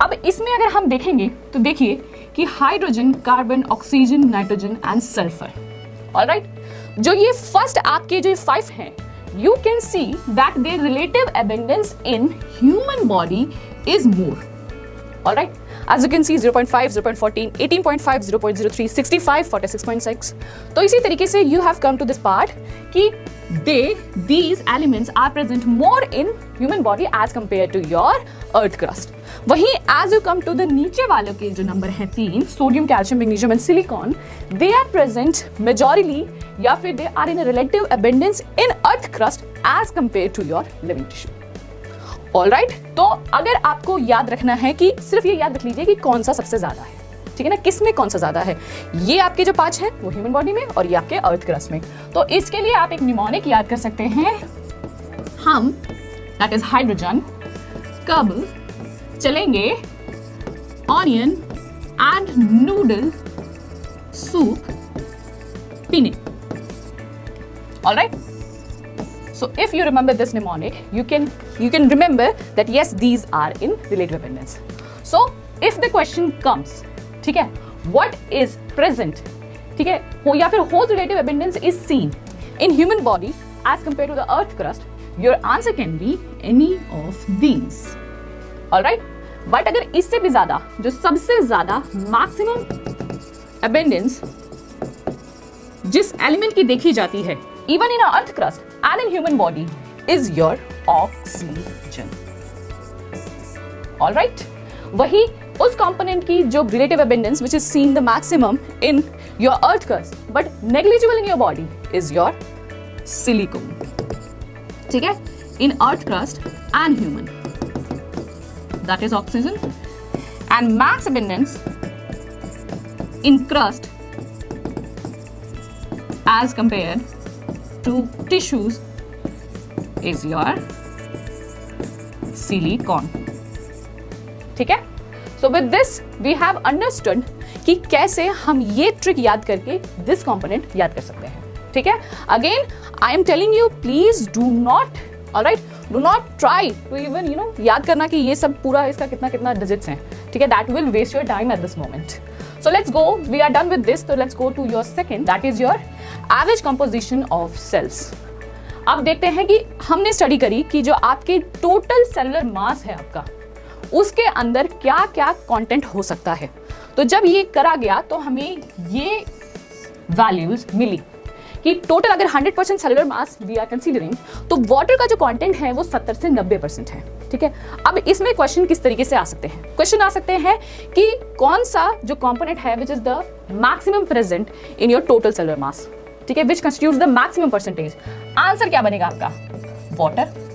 अब इसमें अगर हम देखेंगे तो देखिए कि hydrogen, carbon, oxygen, nitrogen and sulphur. Alright, जो ये फर्स्ट आपके जो 5 हैं, you can see that their relative abundance in human body is more. All right, as you can see 0.5, 0.14, 18.5, 0.03, 65, 46.6. तो इसी तरीके से you have come to this part कि these elements are present more in human body as compared to your earth crust. वहीं as you come to the नीचे वालों के जो नंबर है 3, sodium, calcium, magnesium and silicon, they are present majorly या फिर they are in a relative abundance in earth crust as compared to your living tissue. Alright, तो अगर आपको याद रखना है कि सिर्फ ये याद रख लीजिए कि कौन सा सबसे ज्यादा है, ठीक है ना, किस में कौन सा ज्यादा है। ये आपके जो 5 है वो ह्यूमन बॉडी में और ये आपके अर्थ क्रस्ट में। तो इसके लिए आप एक निमोनिक याद कर सकते हैं हम, दैट इज हाइड्रोजन। कब चलेंगे ऑनियन एंड नूडल सूप पीने। Alright, so if you remember this mnemonic, you can remember that yes, these are in relative abundance. So if the question comes, ठीक है, what is present, ठीक है, हो या फिर whose relative abundance is seen in human body as compared to the earth crust, your answer can be any of these. Alright, but अगर इससे भी ज्यादा, जो सबसे ज्यादा maximum abundance जिस एलिमेंट की देखी जाती है even in our earth crust and in human body is your oxygen. All right, वही उस component की जो relative abundance which is seen the maximum in your earth crust but negligible in your body is your silicon. ठीक है, in earth crust and human, that is oxygen, and max abundance in crust as compared to tissues is your silicon. ठीक है, so with this we have understood कि कैसे हम ये trick याद करके this component याद कर सकते हैं। ठीक है, again I am telling you, please do not, alright, do not try to even याद करना कि ये सब पूरा इसका कितना कितना digits हैं। ठीक है, that will waste your time at this moment. So let's go, we are done with this, so let's go to your second, that is your average composition of cells. अब देखते हैं कि हमने स्टडी करी कि जो आपके टोटल सेलुलर मास है आपका, उसके अंदर क्या क्या कंटेंट हो सकता है। तो जब ये करा गया तो हमें ये वैल्यूज मिली कि टोटल अगर 100% cellular mass we are considering, तो वाटर का जो कंटेंट है वो 70 से 90% है। ठीक है, अब इसमें क्वेश्चन किस तरीके से आ सकते हैं, क्वेश्चन आ सकते हैं कि कौन सा जो कंपोनेंट है which is the maximum present in your total cellular mass, ठीक है, which constitutes the maximum percentage. Answer क्या बनेगा आपका, वाटर।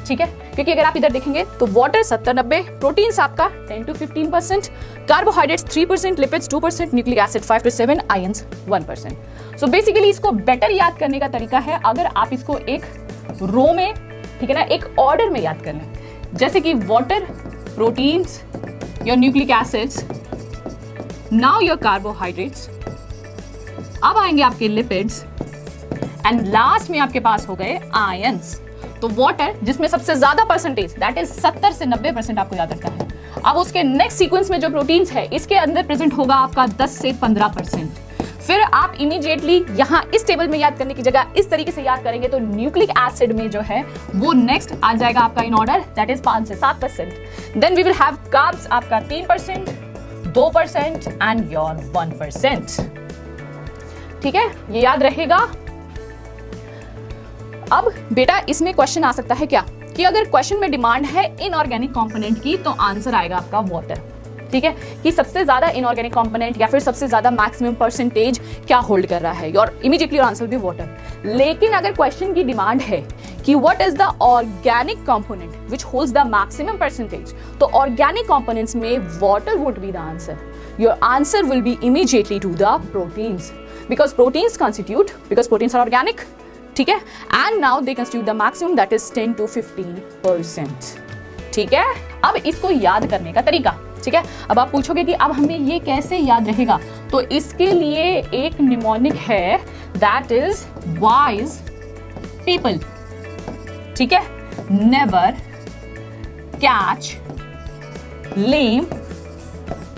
ठीक है, क्योंकि अगर आप इधर देखेंगे तो वाटर 70-90, प्रोटीन्स आपका 10 to 15%, carbohydrates 3%, lipids 2%, nucleic acid 5 to 7, ions 1%। So basically इसको बेटर याद करने का तरीका है अगर आप इसको एक रो में, ठीक है ना, एक ऑर्डर में याद कर लें, जैसे कि water, proteins, your nucleic acids, now your carbohydrates, अब आएंगे आपके लिपिड्स एंड लास्ट में आपके पास हो गए आयंस। तो वाटर जिसमें सबसे ज्यादा परसेंटेज दैट इज 70 से 90% आपको याद रखना है। अब उसके नेक्स्ट सीक्वेंस में जो प्रोटीन्स है इसके अंदर प्रेजेंट होगा आपका 10 से 15%। फिर आप इमीडिएटली यहाँ इस टेबल में याद करने की जगह इस तरीके से याद करेंगे तो न्यूक्लिक एसिड में जो है वो नेक्स्ट आ जाएगा आपका इन ऑर्डर, दैट इज 5 से 7%। Then we will have carbs आपका 3%, 2% एंड योर 1%। ठीक है, ये याद रहेगा। अब बेटा इसमें क्वेश्चन आ सकता है क्या कि अगर क्वेश्चन में डिमांड है इनऑर्गेनिक कंपोनेंट की तो आंसर आएगा आपका वाटर। ठीक है, कि सबसे ज्यादा इनऑर्गेनिक कंपोनेंट या फिर सबसे ज्यादा मैक्सिमम परसेंटेज क्या होल्ड कर रहा है, और इमीडिएटली आंसर भी वाटर। लेकिन अगर क्वेश्चन की डिमांड है कि what is the organic component which holds the maximum percentage, तो ऑर्गेनिक कंपोनेंट्स में water would be the answer. Your answer will be immediately to the proteins, because proteins constitute, because proteins are organic. ठीक है, and now they constitute the maximum that is 10 to 15%। ठीक है, अब इसको याद करने का तरीका, ठीक है, अब आप पूछोगे कि अब हमें ये कैसे याद रहेगा, तो इसके लिए एक निमोनिक है दैट इज वाइज पीपल। ठीक है, नेवर कैच lame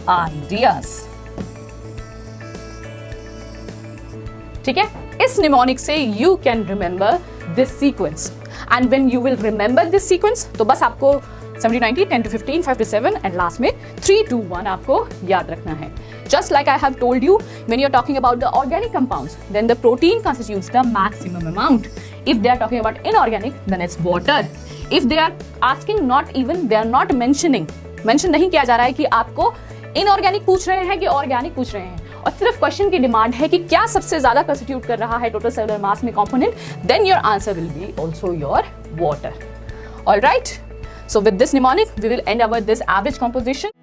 ideas. ठीक है, इस निमोनिक से you can remember this sequence, and when you will remember this sequence, तो बस आपको 70, 90, 10 to 15, 5 to 7 and last में 3, 2, 1 आपको याद रखना है. Just like I have told you, when you're talking about the organic compounds, then the protein constitutes the maximum amount. If they are talking about inorganic, then it's water. If they are asking not even, they are not mentioning, mention नहीं किया जा रहा है कि आपको inorganic पूछ रहे हैं कि organic पूछ रहे हैं, और सिर्फ क्वेश्चन की डिमांड है कि क्या सबसे ज्यादा कंस्टिट्यूट कर रहा है टोटल सेलुलर मास में component, then your answer will be also your water. Alright, so with this mnemonic we will end our this average composition.